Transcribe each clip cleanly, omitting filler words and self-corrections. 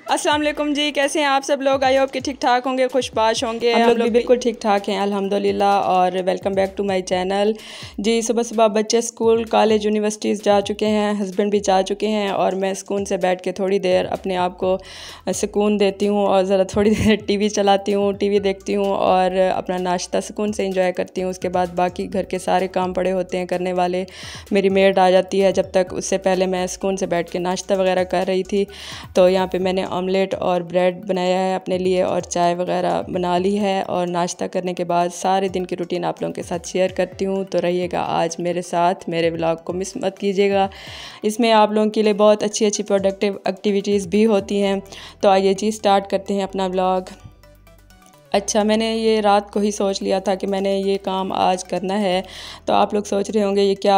अस्सलाम वालेकुम जी, कैसे हैं आप सब लोग। आई होप कि ठीक ठाक होंगे, खुशबाश होंगे। हम लोग भी बिल्कुल ठीक ठाक हैं अल्हम्दुलिल्लाह। और welcome back to my channel. जी, सुबह सुबह बच्चे स्कूल कॉलेज यूनिवर्सिटीज़ जा चुके हैं, हस्बैंड भी जा चुके हैं और मैं सुकून से बैठ के थोड़ी देर अपने आप को सुकून देती हूँ और ज़रा थोड़ी देर टीवी चलाती हूँ, टीवी देखती हूँ और अपना नाश्ता सुकून से इंजॉय करती हूँ। उसके बाद बाकी घर के सारे काम पड़े होते हैं करने वाले। मेरी मेड आ जाती है जब तक, उससे पहले मैं सुकून से बैठ के नाश्ता वगैरह कर रही थी। तो यहाँ पे मैंने ऑमलेट और ब्रेड बनाया है अपने लिए और चाय वगैरह बना ली है। और नाश्ता करने के बाद सारे दिन की रूटीन आप लोगों के साथ शेयर करती हूँ। तो रहिएगा आज मेरे साथ, मेरे व्लॉग को मिस मत कीजिएगा। इसमें आप लोगों के लिए बहुत अच्छी अच्छी प्रोडक्टिव एक्टिविटीज़ भी होती हैं। तो आइए जी स्टार्ट करते हैं अपना व्लॉग। अच्छा, मैंने ये रात को ही सोच लिया था कि मैंने ये काम आज करना है। तो आप लोग सोच रहे होंगे ये क्या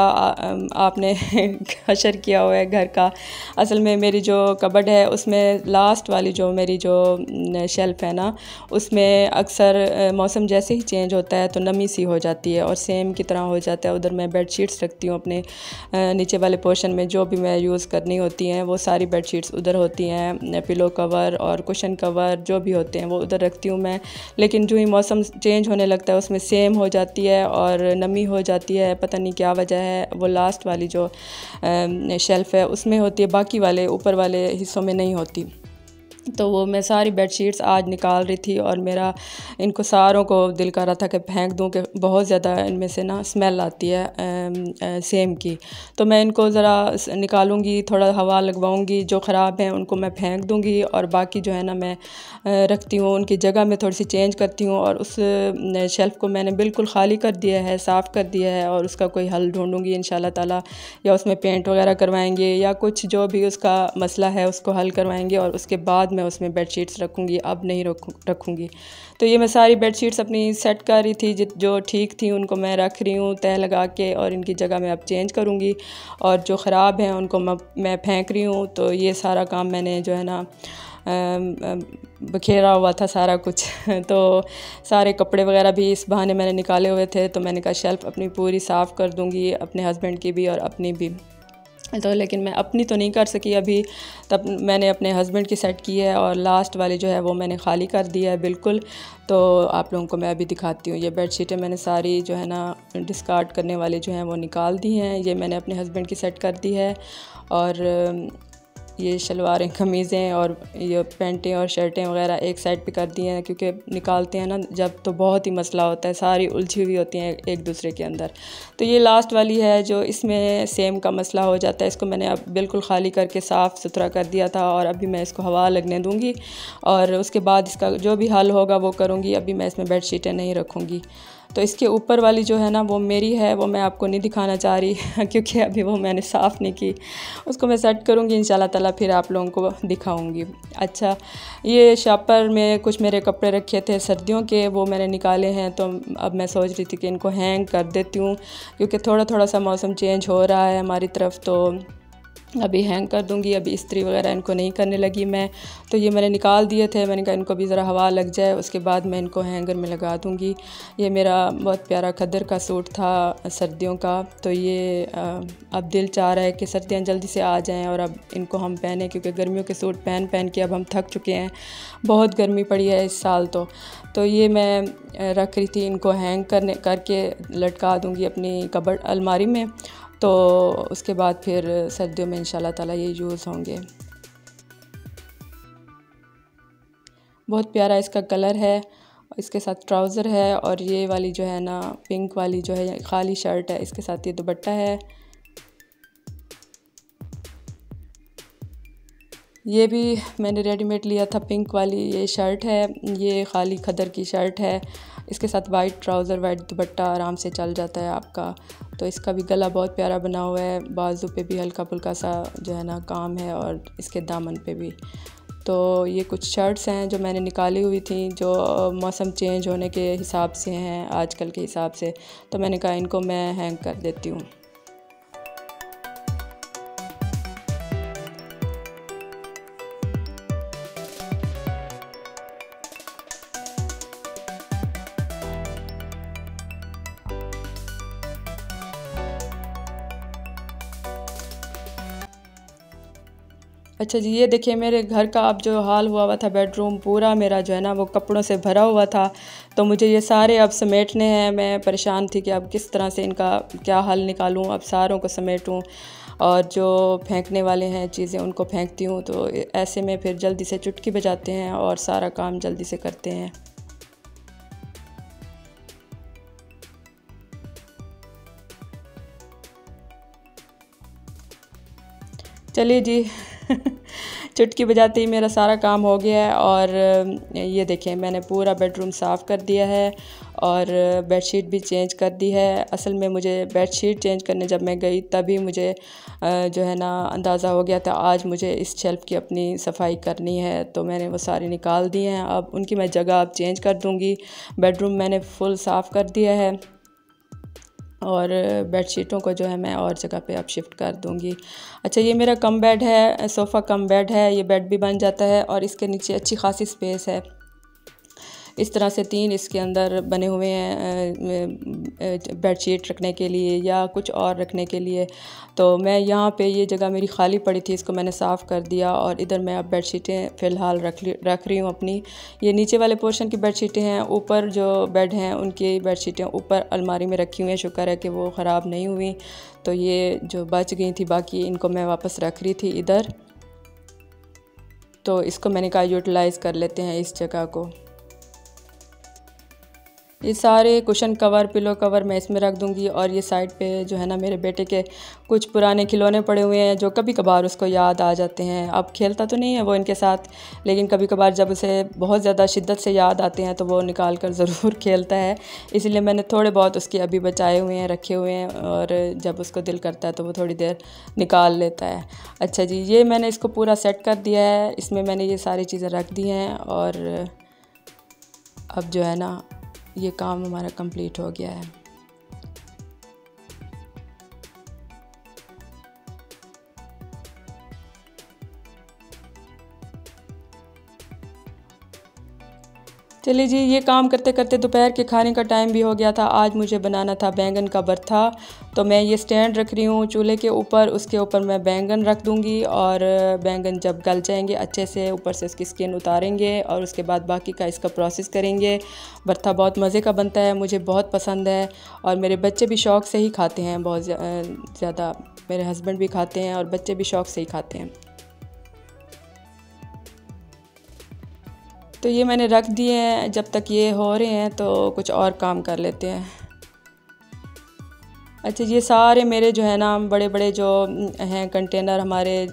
आपने हशर किया हुआ है घर का। असल में मेरी जो कबर्ड है उसमें लास्ट वाली जो मेरी जो शेल्फ़ है ना, उसमें अक्सर मौसम जैसे ही चेंज होता है तो नमी सी हो जाती है और सेम की तरह हो जाता है। उधर मैं बेड शीट्स रखती हूँ अपने नीचे वाले पोर्शन में, जो भी मैं यूज़ करनी होती हैं वो सारी बेड शीट्स उधर होती हैं। पिलो कवर और कुशन कवर जो भी होते हैं वो उधर रखती हूँ मैं। लेकिन जो ही मौसम चेंज होने लगता है उसमें सेम हो जाती है और नमी हो जाती है, पता नहीं क्या वजह है। वो लास्ट वाली जो शेल्फ़ है उसमें होती है, बाकी वाले ऊपर वाले हिस्सों में नहीं होती। तो वो मैं सारी बेडशीट्स आज निकाल रही थी और मेरा इनको सारों को दिल कर रहा था कि फेंक दूं कि बहुत ज़्यादा इनमें से ना स्मेल आती है सेम की। तो मैं इनको ज़रा निकालूंगी, थोड़ा हवा लगवाऊंगी, जो ख़राब हैं उनको मैं फेंक दूंगी और बाकी जो है ना मैं रखती हूँ। उनकी जगह में थोड़ी सी चेंज करती हूँ और उस शेल्फ़ को मैंने बिल्कुल ख़ाली कर दिया है, साफ़ कर दिया है और उसका कोई हल ढूँढूँगी इंशाल्लाह ताला। या उसमें पेंट वगैरह करवाएंगे या कुछ जो भी उसका मसला है उसको हल करवाएंगे और उसके बाद मैं उसमें बेडशीट्स रखूँगी। अब नहीं रखूँगी। तो ये मैं सारी बेडशीट्स अपनी सेट कर रही थी, जो ठीक थी उनको मैं रख रही हूँ तह लगा के और इनकी जगह मैं अब चेंज करूँगी और जो ख़राब हैं उनको मैं फेंक रही हूँ। तो ये सारा काम मैंने जो है ना बखेरा हुआ था सारा कुछ तो सारे कपड़े वगैरह भी इस बहाने मैंने निकाले हुए थे। तो मैंने कहा शेल्फ़ अपनी पूरी साफ़ कर दूँगी, अपने हस्बैंड की भी और अपनी भी। तो लेकिन मैं अपनी तो नहीं कर सकी अभी, तब मैंने अपने हस्बैंड की सेट की है और लास्ट वाली जो है वो मैंने खाली कर दिया है बिल्कुल। तो आप लोगों को मैं अभी दिखाती हूँ। ये बेडशीटें मैंने सारी जो है ना डिस्कार्ड करने वाली जो हैं वो निकाल दी हैं। ये मैंने अपने हस्बैंड की सेट कर दी है और ये शलवारें कमीज़ें और ये पैंटें और शर्टें वगैरह एक साइड पे कर दी हैं, क्योंकि निकालते हैं ना जब तो बहुत ही मसला होता है, सारी उलझी हुई होती हैं एक दूसरे के अंदर। तो ये लास्ट वाली है जो इसमें सेम का मसला हो जाता है। इसको मैंने अब बिल्कुल ख़ाली करके साफ़ सुथरा कर दिया था और अभी मैं इसको हवा लगने दूँगी और उसके बाद इसका जो भी हल होगा वो करूँगी। अभी मैं इसमें बेडशीटें नहीं रखूँगी। तो इसके ऊपर वाली जो है ना वो मेरी है, वो मैं आपको नहीं दिखाना चाह रही क्योंकि अभी वो मैंने साफ़ नहीं की। उसको मैं सेट करूँगी इंशाल्लाह ताला, फिर आप लोगों को दिखाऊँगी। अच्छा, ये शॉपर में कुछ मेरे कपड़े रखे थे सर्दियों के, वो मैंने निकाले हैं। तो अब मैं सोच रही थी कि इनको हैंग कर देती हूँ, क्योंकि थोड़ा थोड़ा सा मौसम चेंज हो रहा है हमारी तरफ। तो अभी हैंग कर दूंगी, अभी इस्त्री वगैरह इनको नहीं करने लगी मैं। तो ये मैंने निकाल दिए थे, मैंने कहा इनको भी ज़रा हवा लग जाए, उसके बाद मैं इनको हैंगर में लगा दूंगी। ये मेरा बहुत प्यारा खद्दर का सूट था सर्दियों का। तो ये अब दिल चाह रहा है कि सर्दियाँ जल्दी से आ जाएं और अब इनको हम पहने, क्योंकि गर्मियों के सूट पहन पहन के अब हम थक चुके हैं, बहुत गर्मी पड़ी है इस साल। तो ये मैं रख रही थी, इनको हैंग करके लटका दूँगी अपनी कबर्ड अलमारी में। तो उसके बाद फिर सर्दियों में इंशाल्लाह ताला ये यूज़ होंगे। बहुत प्यारा इसका कलर है, इसके साथ ट्राउज़र है और ये वाली जो है ना पिंक वाली जो है खाली शर्ट है, इसके साथ ये दुपट्टा है। ये भी मैंने रेडीमेड लिया था, पिंक वाली ये शर्ट है, ये खाली खदर की शर्ट है। इसके साथ वाइट ट्राउज़र वाइट दुपट्टा आराम से चल जाता है आपका। तो इसका भी गला बहुत प्यारा बना हुआ है, बाजू पे भी हल्का फुल्का सा जो है ना काम है और इसके दामन पे भी। तो ये कुछ शर्ट्स हैं जो मैंने निकाली हुई थी, जो मौसम चेंज होने के हिसाब से हैं आजकल के हिसाब से। तो मैंने कहा इनको मैं हैंग कर देती हूँ। अच्छा जी, ये देखिए मेरे घर का अब जो हाल हुआ था, बेडरूम पूरा मेरा जो है ना वो कपड़ों से भरा हुआ था। तो मुझे ये सारे अब समेटने हैं। मैं परेशान थी कि अब किस तरह से इनका क्या हल निकालूं, अब सारों को समेटूं और जो फेंकने वाले हैं चीज़ें उनको फेंकती हूँ। तो ऐसे में फिर जल्दी से चुटकी बजाते हैं और सारा काम जल्दी से करते हैं। चलिए जी चुटकी बजाते ही मेरा सारा काम हो गया है। और ये देखें मैंने पूरा बेडरूम साफ़ कर दिया है और बेडशीट भी चेंज कर दी है। असल में मुझे बेडशीट चेंज करने जब मैं गई तभी मुझे जो है ना अंदाज़ा हो गया था आज मुझे इस शेल्फ़ की अपनी सफाई करनी है। तो मैंने वो सारी निकाल दी हैं। अब उनकी मैं जगह अब चेंज कर दूँगी। बेडरूम मैंने फुल साफ़ कर दिया है और बेडशीटों को जो है मैं और जगह पे अब शिफ्ट कर दूँगी। अच्छा, ये मेरा कम बेड है, सोफ़ा कम बेड है। ये बेड भी बन जाता है और इसके नीचे अच्छी खासी स्पेस है। इस तरह से 3 इसके अंदर बने हुए हैं बेडशीट रखने के लिए या कुछ और रखने के लिए। तो मैं यहाँ पे ये जगह मेरी खाली पड़ी थी, इसको मैंने साफ़ कर दिया और इधर मैं अब बेडशीटें फ़िलहाल रख रही हूँ अपनी। ये नीचे वाले पोर्शन की बेडशीटें हैं, ऊपर जो बेड हैं उनकी बेडशीटें ऊपर अलमारी में रखी हुई हैं। शुक्र है कि वो ख़राब नहीं हुई। तो ये जो बच गई थी बाकी इनको मैं वापस रख रही थी इधर। तो इसको मैंने कहा यूटिलाइज़ कर लेते हैं इस जगह को। ये सारे कुशन कवर, पिलो कवर मैं इसमें रख दूँगी और ये साइड पे जो है ना मेरे बेटे के कुछ पुराने खिलौने पड़े हुए हैं जो कभी कभार उसको याद आ जाते हैं। अब खेलता तो नहीं है वो इनके साथ, लेकिन कभी कभार जब उसे बहुत ज़्यादा शिद्दत से याद आते हैं तो वो निकाल कर ज़रूर खेलता है। इसलिए मैंने थोड़े बहुत उसके अभी बचाए हुए हैं, रखे हुए हैं और जब उसको दिल करता है तो वो थोड़ी देर निकाल लेता है। अच्छा जी, ये मैंने इसको पूरा सेट कर दिया है। इसमें मैंने ये सारी चीज़ें रख दी हैं और अब जो है ना ये काम हमारा कंप्लीट हो गया है। चलिए जी, ये काम करते करते दोपहर के खाने का टाइम भी हो गया था। आज मुझे बनाना था बैंगन का भरता। तो मैं ये स्टैंड रख रही हूँ चूल्हे के ऊपर, उसके ऊपर मैं बैंगन रख दूँगी और बैंगन जब गल जाएंगे अच्छे से ऊपर से उसकी स्किन उतारेंगे और उसके बाद बाकी का इसका प्रोसेस करेंगे। भरता बहुत मज़े का बनता है, मुझे बहुत पसंद है और मेरे बच्चे भी शौक़ से ही खाते हैं, बहुत ज़्यादा। मेरे हस्बैंड भी खाते हैं और बच्चे भी शौक़ से ही खाते हैं। तो ये मैंने रख दिए हैं। जब तक ये हो रहे हैं तो कुछ और काम कर लेते हैं। अच्छा, ये सारे मेरे जो है ना बड़े बड़े जो हैं कंटेनर हमारे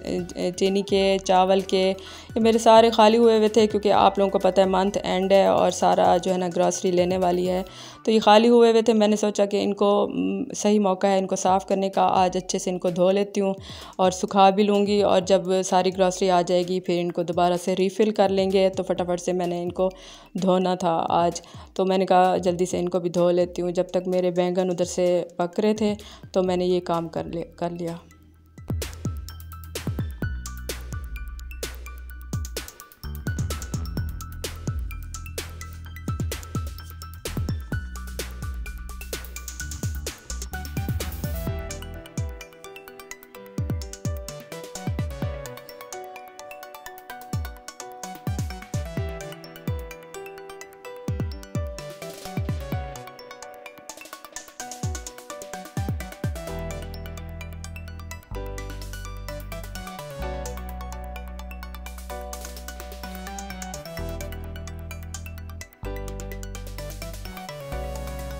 चीनी के, चावल के, ये मेरे सारे खाली हुए हुए थे क्योंकि आप लोगों को पता है मंथ एंड है और सारा जो है ना ग्रॉसरी लेने वाली है। तो ये खाली हुए हुए थे। मैंने सोचा कि इनको सही मौका है इनको साफ़ करने का। आज अच्छे से इनको धो लेती हूँ और सुखा भी लूँगी और जब सारी ग्रॉसरी आ जाएगी फिर इनको दोबारा से रीफ़िल कर लेंगे। तो फटाफट से मैंने इनको धोना था आज, तो मैंने कहा जल्दी से इनको भी धो लेती हूँ। जब तक मेरे बैंगन उधर से पक रहे थे तो मैंने ये काम कर लिया।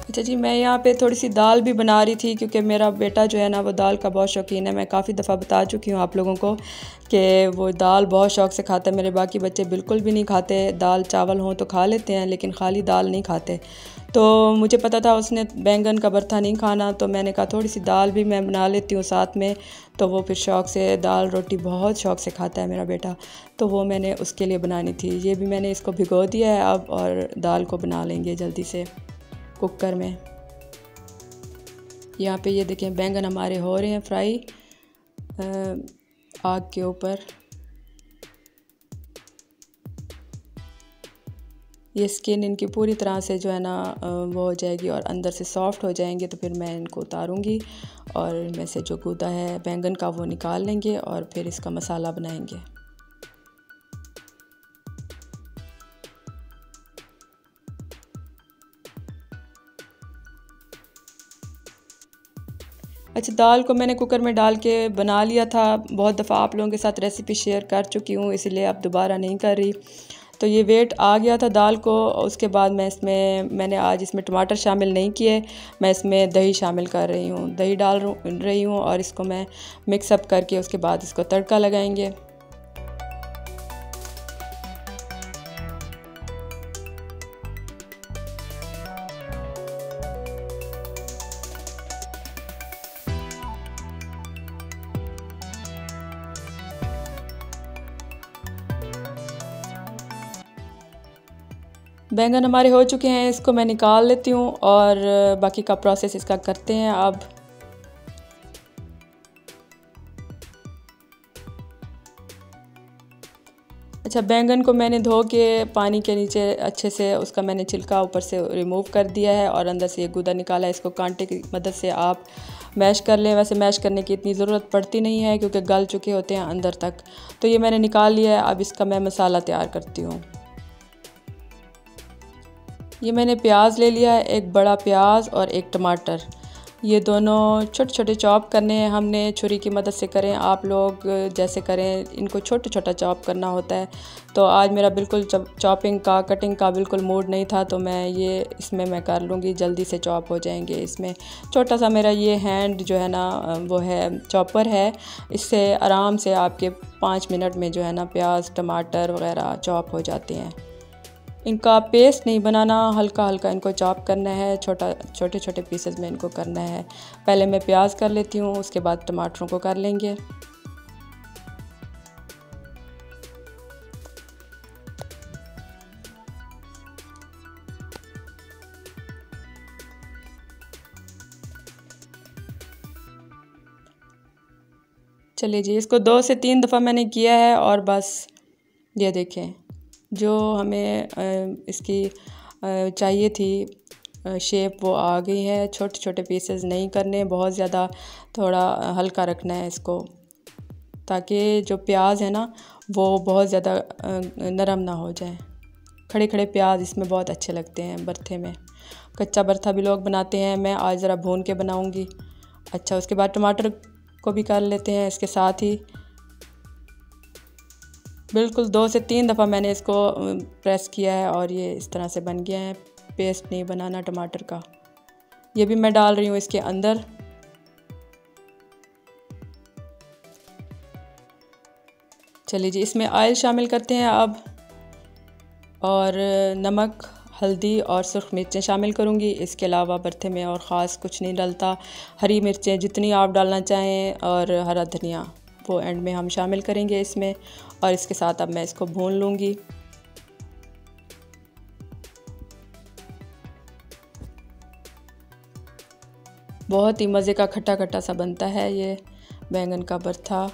अच्छा जी, मैं यहाँ पे थोड़ी सी दाल भी बना रही थी क्योंकि मेरा बेटा जो है ना वो दाल का बहुत शौकीन है। मैं काफ़ी दफ़ा बता चुकी हूँ आप लोगों को कि वो दाल बहुत शौक़ से खाता है। मेरे बाकी बच्चे बिल्कुल भी नहीं खाते। दाल चावल हों तो खा लेते हैं लेकिन खाली दाल नहीं खाते। तो मुझे पता था उसने बैंगन का भरता नहीं खाना, तो मैंने कहा थोड़ी सी दाल भी मैं बना लेती हूँ साथ में। तो वो फिर शौक़ से दाल रोटी बहुत शौक़ से खाता है मेरा बेटा, तो वो मैंने उसके लिए बनानी थी। ये भी मैंने इसको भिगो दिया है अब और दाल को बना लेंगे जल्दी से कुकर में। यहाँ पे ये देखें बैंगन हमारे हो रहे हैं फ्राई आग के ऊपर। ये स्किन इनकी पूरी तरह से जो है ना वो हो जाएगी और अंदर से सॉफ्ट हो जाएंगे। तो फिर मैं इनको उतारूँगी और इनमें से जो गूदा है बैंगन का वो निकाल लेंगे और फिर इसका मसाला बनाएंगे। अच्छा, दाल को मैंने कुकर में डाल के बना लिया था। बहुत दफ़ा आप लोगों के साथ रेसिपी शेयर कर चुकी हूँ, इसीलिए अब दोबारा नहीं कर रही। तो ये वेट आ गया था दाल को। उसके बाद मैंने आज इसमें टमाटर शामिल नहीं किए, मैं इसमें दही शामिल कर रही हूँ, दही डाल रही हूँ और इसको मैं मिक्सअप करके उसके बाद इसको तड़का लगाएंगे। बैंगन हमारे हो चुके हैं, इसको मैं निकाल लेती हूँ और बाकी का प्रोसेस इसका करते हैं अब। अच्छा, बैंगन को मैंने धो के पानी के नीचे अच्छे से उसका मैंने छिलका ऊपर से रिमूव कर दिया है और अंदर से ये गूदा निकाला है। इसको कांटे की मदद से आप मैश कर लें। वैसे मैश करने की इतनी ज़रूरत पड़ती नहीं है क्योंकि गल चुके होते हैं अंदर तक। तो ये मैंने निकाल लिया है। अब इसका मैं मसाला तैयार करती हूँ। ये मैंने प्याज ले लिया है, एक बड़ा प्याज और एक टमाटर। ये दोनों छोटे छोटे चॉप करने हैं हमने, छुरी की मदद से करें आप लोग जैसे करें, इनको छोटा छोटा चॉप करना होता है। तो आज मेरा बिल्कुल चॉपिंग का कटिंग का बिल्कुल मूड नहीं था, तो इसमें मैं कर लूँगी, जल्दी से चॉप हो जाएंगे। इसमें छोटा सा मेरा ये हैंड जो है ना वो है चॉपर है, इससे आराम से आपके 5 मिनट में जो है ना प्याज टमाटर वगैरह चॉप हो जाते हैं। इनका पेस्ट नहीं बनाना, हल्का हल्का इनको चॉप करना है, छोटे छोटे पीसेस में इनको करना है। पहले मैं प्याज कर लेती हूँ, उसके बाद टमाटरों को कर लेंगे। चलिए जी, इसको 2 से 3 दफ़ा मैंने किया है और बस ये देखें जो हमें इसकी चाहिए थी शेप वो आ गई है। छोटे छोटे पीसेस नहीं करने, बहुत ज़्यादा थोड़ा हल्का रखना है इसको, ताकि जो प्याज है ना वो बहुत ज़्यादा नरम ना हो जाए। खड़े खड़े प्याज इसमें बहुत अच्छे लगते हैं भरते में। कच्चा भरता भी लोग बनाते हैं, मैं आज ज़रा भून के बनाऊंगी। अच्छा, उसके बाद टमाटर को भी कर लेते हैं इसके साथ ही। बिल्कुल 2 से 3 दफ़ा मैंने इसको प्रेस किया है और ये इस तरह से बन गया है। पेस्ट नहीं बनाना टमाटर का। ये भी मैं डाल रही हूँ इसके अंदर। चलिए जी, इसमें ऑयल शामिल करते हैं अब, और नमक हल्दी और सुर्ख मिर्चें शामिल करूँगी। इसके अलावा भरते में और ख़ास कुछ नहीं डलता। हरी मिर्चें जितनी आप डालना चाहें और हरा धनिया वो एंड में हम शामिल करेंगे इसमें, और इसके साथ अब मैं इसको भून लूँगी। बहुत ही मज़े का खट्टा खट्टा सा बनता है ये बैंगन का भरता।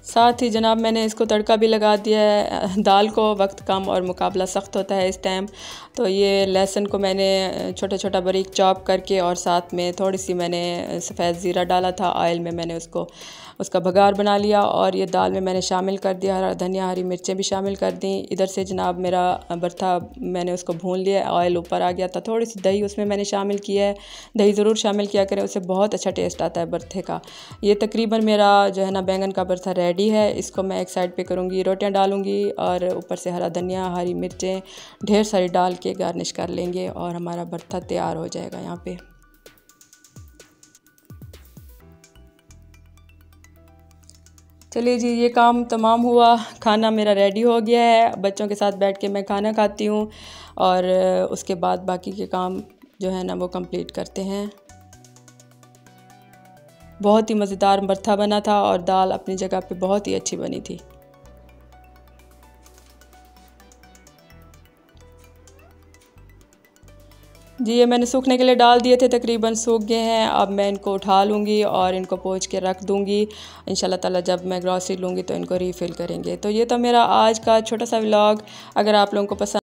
साथ ही जनाब मैंने इसको तड़का भी लगा दिया है। दाल को वक्त कम और मुकाबला सख्त होता है इस टाइम, तो ये लहसुन को मैंने छोटा छोटा बारीक चॉप करके और साथ में थोड़ी सी मैंने सफ़ेद ज़ीरा डाला था ऑयल में, मैंने उसका भगार बना लिया और ये दाल में मैंने शामिल कर दिया। हरा धनिया हरी मिर्चें भी शामिल कर दी। इधर से जनाब मेरा भरता मैंने उसको भून लिया, ऑयल ऊपर आ गया था। थोड़ी सी दही उसमें मैंने शामिल किया है, दही ज़रूर शामिल किया करें, उससे बहुत अच्छा टेस्ट आता है भरते का। ये तकरीबन मेरा जो है ना बैंगन का भरता रेडी है। इसको मैं एक साइड पे करूँगी, रोटियां डालूँगी और ऊपर से हरा धनिया हरी मिर्चें ढेर सारी डाल के गार्निश कर लेंगे और हमारा भरता तैयार हो जाएगा यहाँ पे। चलिए जी, ये काम तमाम हुआ, खाना मेरा रेडी हो गया है। बच्चों के साथ बैठ के मैं खाना खाती हूँ और उसके बाद बाकी के काम जो है ना वो कंप्लीट करते हैं। बहुत ही मज़ेदार भरता बना था और दाल अपनी जगह पे बहुत ही अच्छी बनी थी। जी, ये मैंने सूखने के लिए डाल दिए थे, तकरीबन सूख गए हैं। अब मैं इनको उठा लूँगी और इनको पोंछ के रख दूँगी। इंशाल्लाह ताला जब मैं ग्रॉसरी लूँगी तो इनको रीफ़िल करेंगे। तो ये तो मेरा आज का छोटा सा व्लॉग। अगर आप लोगों को पसंद